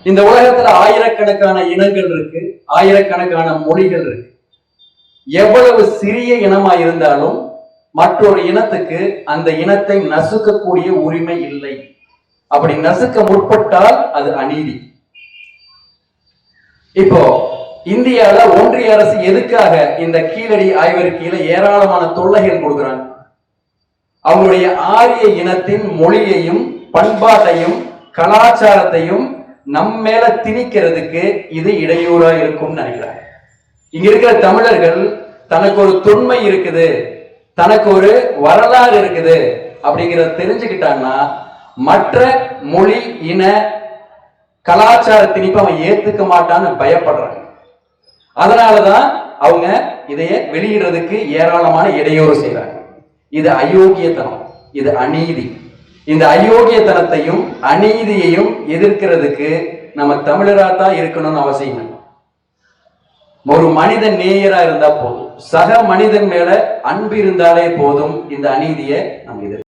இந்த உலகத்துல ஆயிரக்கணக்கான இனங்கள் இருக்கு, ஆயிரக்கணக்கான மொழிகள் இருக்கு. எவ்வளவு சிறிய இனமா இருந்தாலும் மற்றொரு இனத்துக்கு அந்த இனத்தை நசுக்கக்கூடிய உரிமை இல்லை. அப்படி நசுக்க முற்பட்டால் அது அநீதி. இப்போ இந்தியால ஒன்றிய அரசு எதுக்காக இந்த கீழடி ஆய்வறிக்கையில ஏராளமான தொல்லைகள் கொடுக்குறாங்க? அவங்களுடைய ஆரிய இனத்தின் மொழியையும் பண்பாட்டையும் கலாச்சாரத்தையும் நம்ம மேல திணிக்கிறதுக்கு இது இடையூறா இருக்கும் நினைக்கிறாங்க. இங்க இருக்கிற தமிழர்கள் தனக்கு ஒரு தொன்மை இருக்குது, தனக்கு ஒரு வரலாறு இருக்குது அப்படிங்கிறத தெரிஞ்சுக்கிட்டான்னா மற்ற மொழி இன கலாச்சார திணிப்பை அவன் ஏத்துக்க மாட்டான்னு பயப்படுறாங்க. அதனாலதான் அவங்க இதைய வெளியிடுறதுக்கு ஏராளமான இடையூறு செய்யறாங்க. இது அயோக்கியத்தனம், இது அநீதி. இந்த அயோக்கியத்தனத்தையும் அநீதியையும் எதிர்க்கிறதுக்கு நம்ம தமிழரா தான் இருக்கணும்னு அவசியம் இல்லை. ஒரு மனிதன் நேயரா இருந்தா போதும், சக மனிதன் மேல அன்பு இருந்தாலே போதும். இந்த அநீதியை நம்ம எதிர்க்க